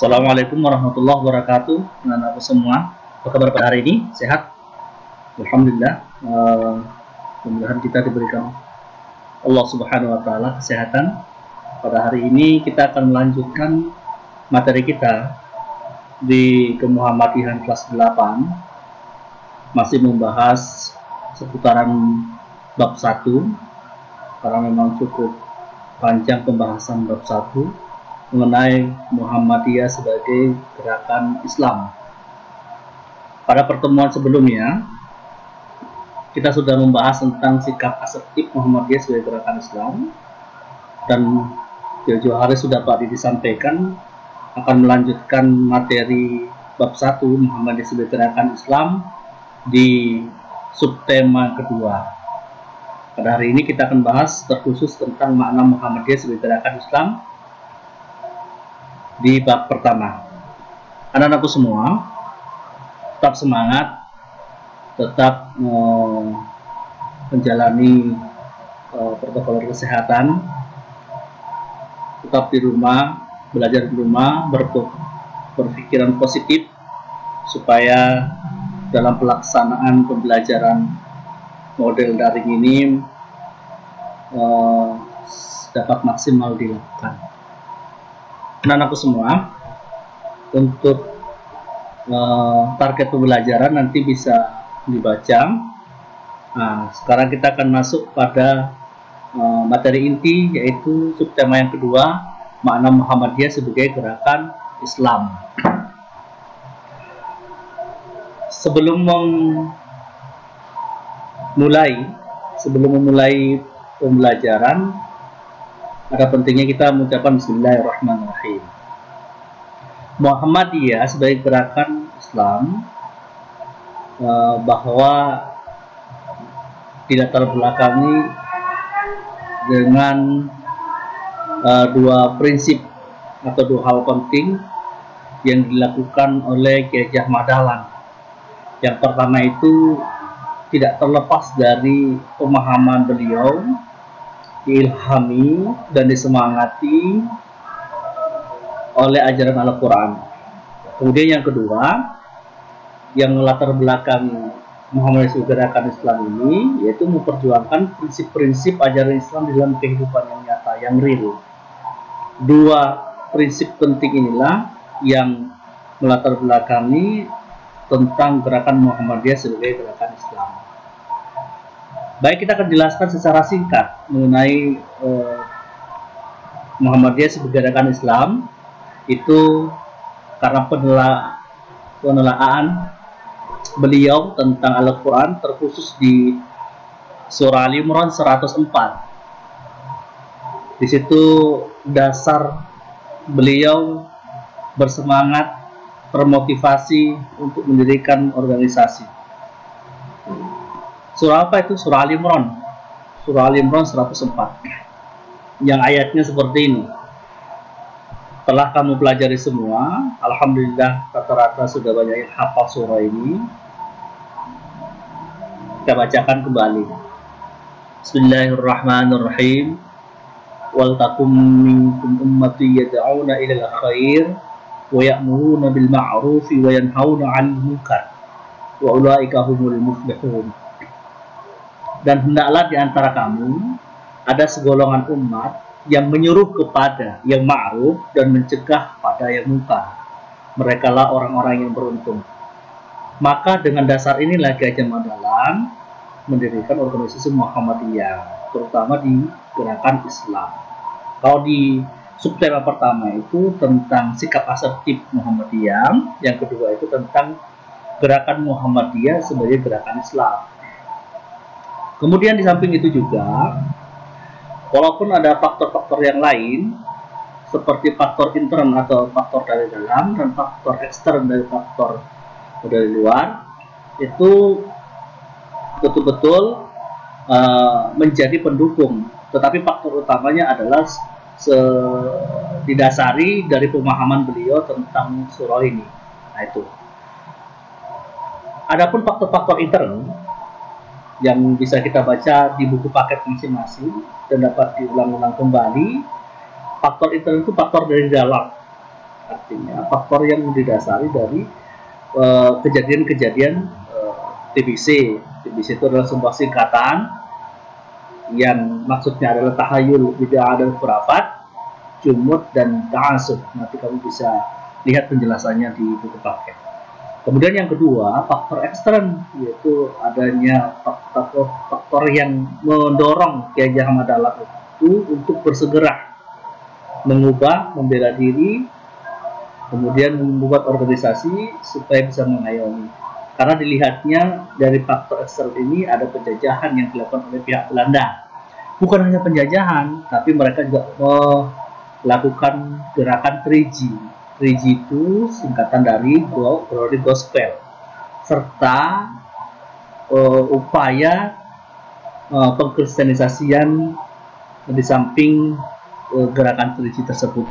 Assalamualaikum warahmatullahi wabarakatuh. Anak-anakku semua, apa kabar pada hari ini? Sehat? Alhamdulillah. Mudah-mudahan kita diberikan Allah Subhanahu wa Ta'ala kesehatan. Pada hari ini kita akan melanjutkan materi kita di Kemuhammadiyahan kelas 8, masih membahas seputaran bab 1, karena memang cukup panjang pembahasan bab 1 mengenai Muhammadiyah sebagai gerakan Islam. Pada pertemuan sebelumnya, kita sudah membahas tentang sikap asertif Muhammadiyah sebagai gerakan Islam, dan jauh-jauh hari sudah Pak Didi sampaikan akan melanjutkan materi bab 1 Muhammadiyah sebagai gerakan Islam di subtema kedua. Pada hari ini kita akan bahas terkhusus tentang makna Muhammadiyah sebagai gerakan Islam di bab pertama. Anak-anakku semua, tetap semangat, tetap menjalani protokol kesehatan, tetap di rumah, belajar di rumah, berpikiran positif supaya dalam pelaksanaan pembelajaran model daring ini dapat maksimal dilakukan. Anak-anakku semua, untuk target pembelajaran nanti bisa dibaca. Nah, sekarang kita akan masuk pada materi inti, yaitu subtema yang kedua, makna Muhammadiyah sebagai gerakan Islam. Sebelum memulai pembelajaran, ada pentingnya kita mengucapkan Bismillahirrahmanirrahim. Muhammadiyah sebagai gerakan Islam, bahwa dilatar belakangi dengan dua prinsip atau dua hal penting yang dilakukan oleh Kiai Haji Ahmad Dahlan. Yang pertama itu tidak terlepas dari pemahaman beliau, diilhami dan disemangati oleh ajaran Al-Quran. Kemudian yang kedua, yang melatar belakang Muhammadiyah sebagai gerakan Islam ini, yaitu memperjuangkan prinsip-prinsip ajaran Islam di dalam kehidupan yang nyata, yang real. Dua prinsip penting inilah yang melatar belakangi tentang gerakan Muhammadiyah sebagai gerakan Islam. Baik, kita akan jelaskan secara singkat mengenai Muhammadiyah sebagai gerakan Islam. Itu karena penelaan beliau tentang Al-Quran terkhusus di surah Al-Imran 104. Di situ dasar beliau bersemangat, termotivasi untuk mendirikan organisasi. Surah apa itu? Surah Al-Imran. Surah Al-Imran 104. Yang ayatnya seperti ini. Telah kamu pelajari semua, alhamdulillah rata-rata sudah banyak yang hafal surah ini. Kita bacakan kembali. Bismillahirrahmanirrahim. Wal takum minkum ummati yad'una ilal khair wa ya'muruna bil ma'rufi wa yanhauna 'anil munkar wa ulaika humul muflihun. Dan hendaklah di antara kamu ada segolongan umat yang menyuruh kepada yang ma'ruf dan mencegah pada yang munkar. Merekalah orang-orang yang beruntung. Maka dengan dasar inilah Kiai Haji Ahmad Dahlan mendirikan organisasi Muhammadiyah, terutama di gerakan Islam. Kalau di subtema pertama itu tentang sikap asertif Muhammadiyah, yang kedua itu tentang gerakan Muhammadiyah sebagai gerakan Islam. Kemudian di samping itu juga, walaupun ada faktor-faktor yang lain, seperti faktor intern atau faktor dari dalam dan faktor ekstern dari faktor dari luar, itu betul-betul menjadi pendukung. Tetapi faktor utamanya adalah didasari dari pemahaman beliau tentang surah ini. Nah itu. Adapun faktor-faktor intern yang bisa kita baca di buku paket masing-masing dan dapat diulang-ulang kembali. Faktor intern itu faktor dari dalam. Artinya faktor yang didasari dari kejadian-kejadian TBC. TBC itu adalah sebuah singkatan yang maksudnya adalah tahayul, bid'ah dan khurafat, jumud dan ta'asub. Nanti kamu bisa lihat penjelasannya di buku paket. Kemudian yang kedua, faktor ekstern, yaitu adanya faktor yang mendorong Kiai Haji Ahmad Dahlan itu untuk bersegera mengubah, membela diri, kemudian membuat organisasi supaya bisa mengayomi. Karena dilihatnya dari faktor eksternal ini ada penjajahan yang dilakukan oleh pihak Belanda. Bukan hanya penjajahan, tapi mereka juga melakukan gerakan 3G. 3G itu singkatan dari Glory Gospel, serta upaya pengkristenisasian di samping gerakan 3G tersebut.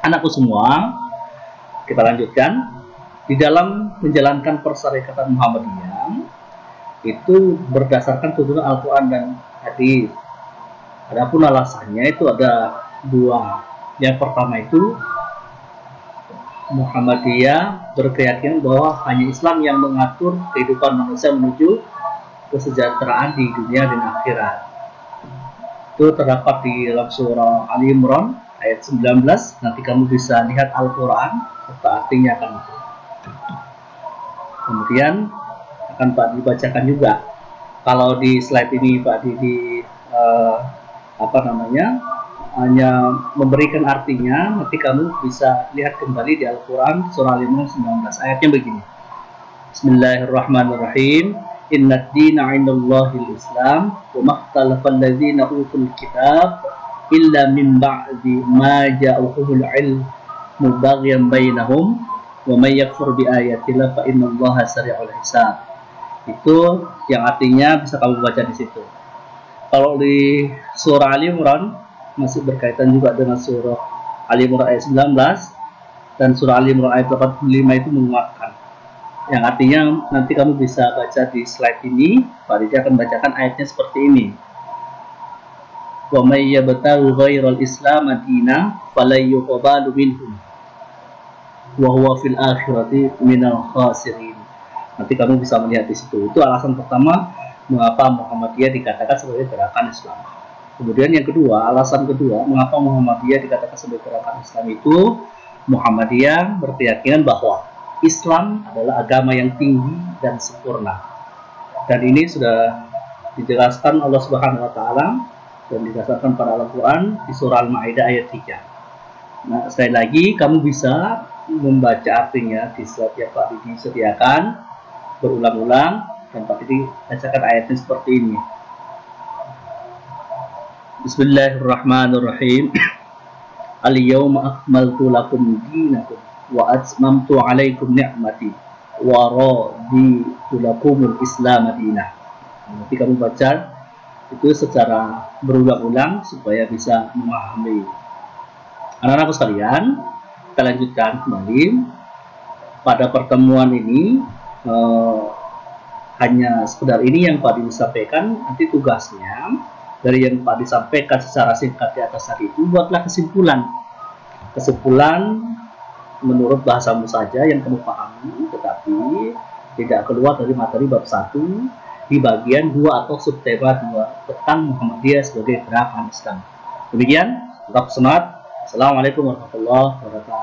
Anakku semua, kita lanjutkan. Di dalam menjalankan persyarikatan Muhammadiyah itu berdasarkan tuntunan Al-Quran dan hadis. Adapun alasannya itu ada dua. Yang pertama itu Muhammadiyah berkeyakinan bahwa hanya Islam yang mengatur kehidupan manusia menuju kesejahteraan di dunia dan akhirat. Itu terdapat di dalam surah Ali Imran ayat 19. Nanti kamu bisa lihat Al-Quran serta artinya akan itu. Kemudian akan Pak dibacakan juga. Kalau di slide ini Pak Didi hanya memberikan artinya, nanti kamu bisa lihat kembali di Al-Quran surah Al-Imran 19. Ayatnya begini. Bismillahirrahmanirrahim. Inna ad-dina 'indallahil Islam wa makhtalafal ladzina utul kitab illa min ba'di ma ja'ahumul 'ilmu baghyan bainahum wa may yakfur bi ayatillah fa innallaha sari'ul hisab. Itu yang artinya bisa kamu baca di situ. Kalau di surah Ali Imran masih berkaitan juga dengan surah Ali Imran ayat 19 dan surah Ali Imran ayat 85 itu menguatkan. Yang artinya nanti kamu bisa baca di slide ini. Pak Didi akan bacakan ayatnya seperti ini. Wa may yabtaghi ghairal islam dinan falay yuqbalu minhu wa huwa fil akhirati minal khasirin. Nanti kamu bisa melihat di situ. Itu alasan pertama mengapa Muhammadiyah dikatakan sebagai gerakan Islam. Kemudian yang kedua, alasan kedua mengapa Muhammadiyah dikatakan sebagai gerakan Islam itu, Muhammadiyah berkeyakinan bahwa Islam adalah agama yang tinggi dan sempurna. Dan ini sudah dijelaskan Allah Subhanahu wa taala dan didasarkan pada Al-Qur'an di surah Al-Maidah ayat 3. Nah, sekali lagi kamu bisa membaca artinya di slide yang Pak Didi sediakan berulang-ulang dan Pak Didi bacakan ayatnya seperti ini. Bismillahirrahmanirrahim. Al-yawma akmaltu lakum dinakum wa atmamtu 'alaikum ni'mati wa raditu lakumul Islam madinah. Nanti kamu baca itu secara berulang-ulang supaya bisa memahami. Anak-anakku sekalian, kita lanjutkan kembali. Pada pertemuan ini hanya sekedar ini yang Pak disampaikan. Nanti tugasnya dari yang Pak disampaikan secara singkat di atas tadi itu buatlah kesimpulan menurut bahasamu saja yang kamu pahami, tetapi tidak keluar dari materi bab 1 di bagian 2 atau subtema 2 tentang Muhammadiyah sebagai gerakan Islam. Demikian, tetap semangat. Assalamualaikum warahmatullahi wabarakatuh.